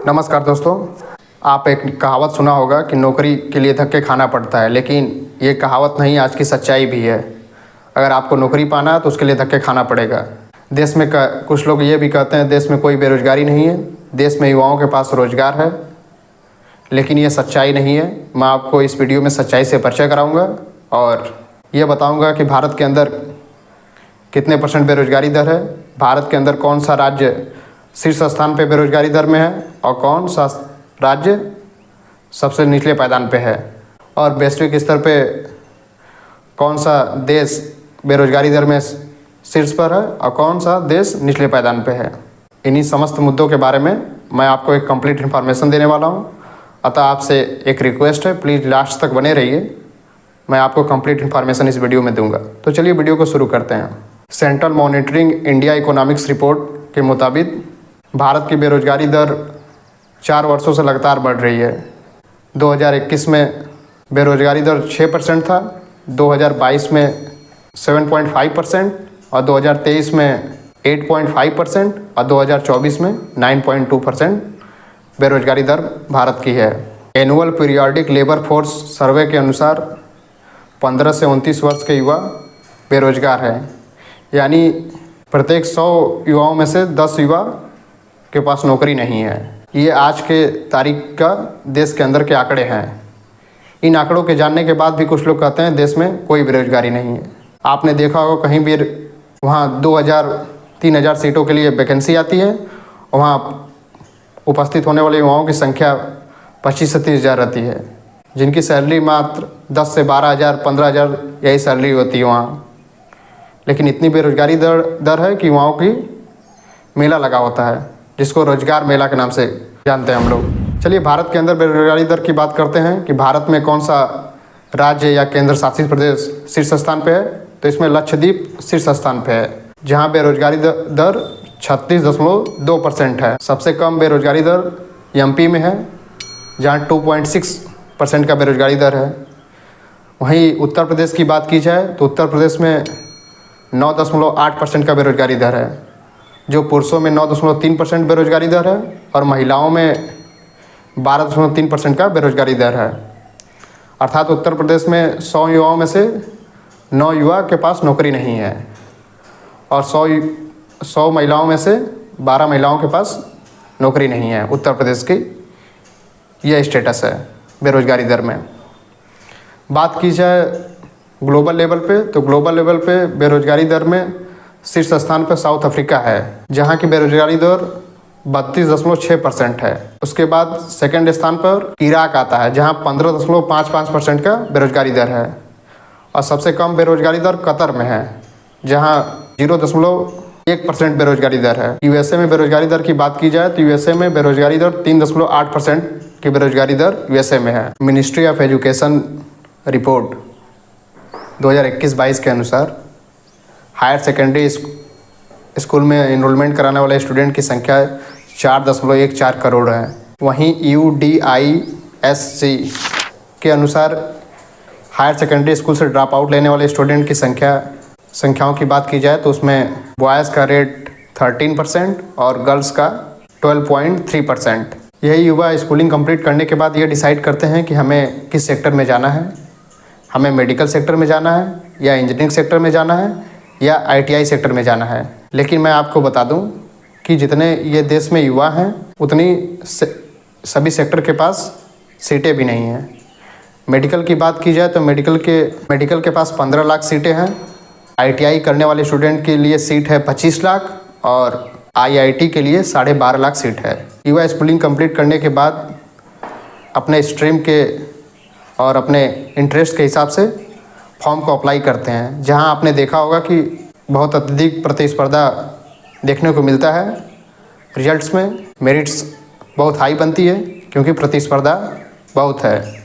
नमस्कार दोस्तों, आप एक कहावत सुना होगा कि नौकरी के लिए धक्के खाना पड़ता है, लेकिन ये कहावत नहीं, आज की सच्चाई भी है। अगर आपको नौकरी पाना है तो उसके लिए धक्के खाना पड़ेगा। देश में कुछ लोग ये भी कहते हैं देश में कोई बेरोजगारी नहीं है, देश में युवाओं के पास रोजगार है, लेकिन ये सच्चाई नहीं है। मैं आपको इस वीडियो में सच्चाई से परिचय कराऊँगा और ये बताऊँगा कि भारत के अंदर कितने % बेरोजगारी दर है, भारत के अंदर कौन सा राज्य शीर्ष स्थान पे बेरोजगारी दर में है और कौन सा राज्य सबसे निचले पायदान पे है, और वैश्विक स्तर पे कौन सा देश बेरोजगारी दर में शीर्ष पर है और कौन सा देश निचले पायदान पे है। इन्हीं समस्त मुद्दों के बारे में मैं आपको एक कंप्लीट इन्फॉर्मेशन देने वाला हूं। अतः आपसे एक रिक्वेस्ट है, प्लीज़ लास्ट तक बने रहिए, मैं आपको कंप्लीट इन्फॉर्मेशन इस वीडियो में दूंगा। तो चलिए वीडियो को शुरू करते हैं। Central monitoring India economics report के मुताबिक भारत की बेरोजगारी दर 4 वर्षों से लगातार बढ़ रही है। 2021 में बेरोजगारी दर 6% था, 2022 में 7.5% और 2023 में 8.5% और 2024 में 9.2% बेरोजगारी दर भारत की है। Annual periodic labour force survey के अनुसार 15 से 29 वर्ष के युवा बेरोजगार हैं, यानी प्रत्येक 100 युवाओं में से 10 युवा के पास नौकरी नहीं है। ये आज के तारीख का देश के अंदर के आंकड़े हैं। इन आंकड़ों के जानने के बाद भी कुछ लोग कहते हैं देश में कोई बेरोजगारी नहीं है। आपने देखा होगा कहीं भी वहाँ 2000-3000 सीटों के लिए वैकेंसी आती है, वहाँ उपस्थित होने वाले युवाओं की संख्या 25 से 30 हज़ार रहती है, जिनकी सैलरी मात्र 10 से 12 हज़ार 15 हज़ार यही सैलरी होती है वहाँ। लेकिन इतनी बेरोजगारी दर है कि युवाओं की मेला लगा होता है, जिसको रोजगार मेला के नाम से जानते हैं हम लोग। चलिए भारत के अंदर बेरोजगारी दर की बात करते हैं कि भारत में कौन सा राज्य या केंद्र शासित प्रदेश शीर्ष स्थान पे है। तो इसमें लक्षद्वीप शीर्ष स्थान पे है, जहां बेरोजगारी दर 36.2% है। सबसे कम बेरोजगारी दर एमपी में है, जहां 2.6% का बेरोजगारी दर है। वहीं उत्तर प्रदेश की बात की जाए तो उत्तर प्रदेश में 9.8% का बेरोजगारी दर है, जो पुरुषों में 9.3% बेरोजगारी दर है और महिलाओं में 12.3% का बेरोजगारी दर है। अर्थात उत्तर प्रदेश में 100 युवाओं में से 9 युवा के पास नौकरी नहीं है और 100 महिलाओं में से 12 महिलाओं के पास नौकरी नहीं है। उत्तर प्रदेश की यह स्टेटस है बेरोजगारी दर में। बात की जाए ग्लोबल लेवल पे, तो ग्लोबल लेवल पे बेरोजगारी दर में शीर्ष स्थान पर साउथ अफ्रीका है, जहां की बेरोजगारी दर 32.6% है। उसके बाद सेकंड स्थान पर इराक आता है, जहां 15.55% का बेरोजगारी दर है। और सबसे कम बेरोजगारी दर कतर में है, जहां 0.1% बेरोजगारी दर है। यूएसए में बेरोजगारी दर की बात की जाए तो यूएसए में बेरोजगारी दर 3.8% की बेरोजगारी दर यूएसए में है। मिनिस्ट्री ऑफ एजुकेशन रिपोर्ट 2021-22 के अनुसार हायर सेकेंडरी स्कूल में इनरोलमेंट कराने वाले स्टूडेंट की संख्या 4.14 करोड़ है। वहीं UDISC के अनुसार हायर सेकेंडरी स्कूल से ड्रॉप आउट लेने वाले स्टूडेंट की संख्याओं की बात की जाए तो उसमें बॉयज़ का रेट 13% और गर्ल्स का 12.3%। यही युवा स्कूलिंग कंप्लीट करने के बाद ये डिसाइड करते हैं कि हमें किस सेक्टर में जाना है, हमें मेडिकल सेक्टर में जाना है या इंजीनियरिंग सेक्टर में जाना है या ITI सेक्टर में जाना है। लेकिन मैं आपको बता दूं कि जितने ये देश में युवा हैं उतनी सभी सेक्टर के पास सीटें भी नहीं हैं। मेडिकल की बात की जाए तो मेडिकल के पास 15 लाख सीटें हैं। ITI करने वाले स्टूडेंट के लिए सीट है 25 लाख और IIT के लिए 12.5 लाख सीट है। युवा स्कूलिंग कंप्लीट करने के बाद अपने स्ट्रीम के और अपने इंटरेस्ट के हिसाब से फॉर्म को अप्लाई करते हैं, जहां आपने देखा होगा कि बहुत अत्यधिक प्रतिस्पर्धा देखने को मिलता है। रिजल्ट्स में मेरिट्स बहुत हाई बनती है क्योंकि प्रतिस्पर्धा बहुत है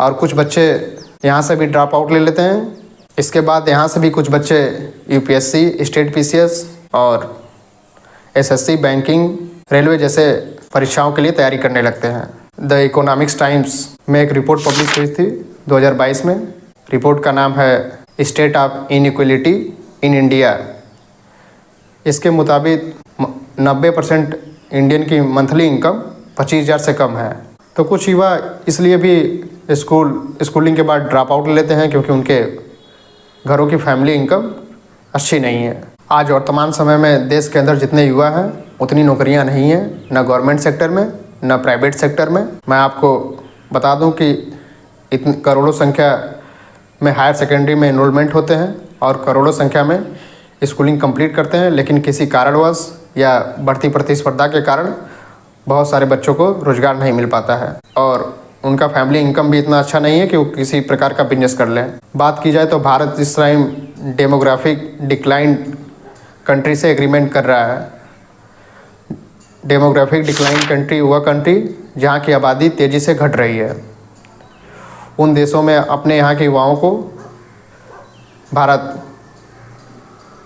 और कुछ बच्चे यहां से भी ड्रॉप आउट ले लेते हैं। इसके बाद यहां से भी कुछ बच्चे UPSC, स्टेट PCS और SSC, बैंकिंग, रेलवे जैसे परीक्षाओं के लिए तैयारी करने लगते हैं। द इकोनॉमिक्स टाइम्स में एक रिपोर्ट पब्लिश हुई थी 2022 में। रिपोर्ट का नाम है state of inequality in India. इसके मुताबिक 90% इंडियन की मंथली इनकम 25,000 से कम है। तो कुछ युवा इसलिए भी स्कूलिंग के बाद ड्रॉप आउट लेते हैं क्योंकि उनके घरों की फैमिली इनकम अच्छी नहीं है। आज वर्तमान समय में देश के अंदर जितने युवा हैं उतनी नौकरियां नहीं हैं, न गवर्नमेंट सेक्टर में न प्राइवेट सेक्टर में। मैं आपको बता दूं कि इतनी करोड़ों संख्या में हायर सेकेंडरी में एनरोलमेंट होते हैं और करोड़ों संख्या में स्कूलिंग कंप्लीट करते हैं, लेकिन किसी कारणवश या बढ़ती प्रतिस्पर्धा के कारण बहुत सारे बच्चों को रोज़गार नहीं मिल पाता है और उनका फैमिली इनकम भी इतना अच्छा नहीं है कि वो किसी प्रकार का बिजनेस कर लें। बात की जाए तो भारत इस टाइम डेमोग्राफिक डिक्लाइन कंट्री से एग्रीमेंट कर रहा है। डेमोग्राफिक डिक्लाइन कंट्री वह कंट्री जहाँ की आबादी तेज़ी से घट रही है। उन देशों में अपने यहाँ के युवाओं को भारत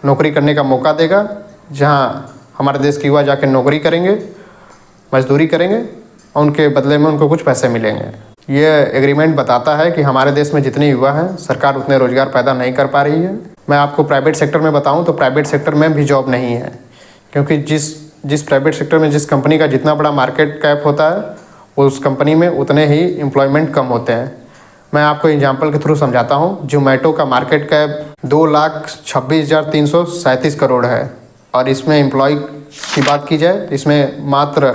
नौकरी करने का मौका देगा, जहाँ हमारे देश के युवा जाकर नौकरी करेंगे, मजदूरी करेंगे और उनके बदले में उनको कुछ पैसे मिलेंगे। ये एग्रीमेंट बताता है कि हमारे देश में जितने युवा हैं सरकार उतने रोज़गार पैदा नहीं कर पा रही है। मैं आपको प्राइवेट सेक्टर में बताऊं तो प्राइवेट सेक्टर में भी जॉब नहीं है, क्योंकि जिस प्राइवेट सेक्टर में जिस कंपनी का जितना बड़ा मार्केट कैप होता है उस कंपनी में उतने ही एम्प्लॉयमेंट कम होते हैं। मैं आपको एग्जाम्पल के थ्रू समझाता हूँ। जोमेटो का मार्केट कैप 2,26,337 करोड़ है और इसमें एम्प्लॉय की बात की जाए इसमें मात्र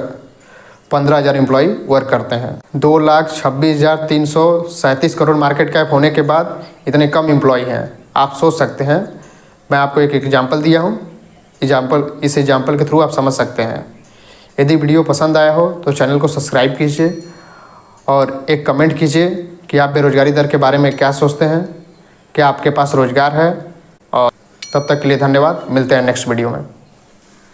15,000 एम्प्लॉय वर्क करते हैं। 2,26,337 करोड़ मार्केट कैप होने के बाद इतने कम एम्प्लॉय हैं। आप सोच सकते हैं। मैं आपको एक एग्जाम्पल दिया हूँ, इस एग्जाम्पल के थ्रू आप समझ सकते हैं। यदि वीडियो पसंद आया हो तो चैनल को सब्सक्राइब कीजिए और एक कमेंट कीजिए कि आप बेरोजगारी दर के बारे में क्या सोचते हैं, क्या आपके पास रोज़गार है। और तब तक के लिए धन्यवाद। मिलते हैं नेक्स्ट वीडियो में।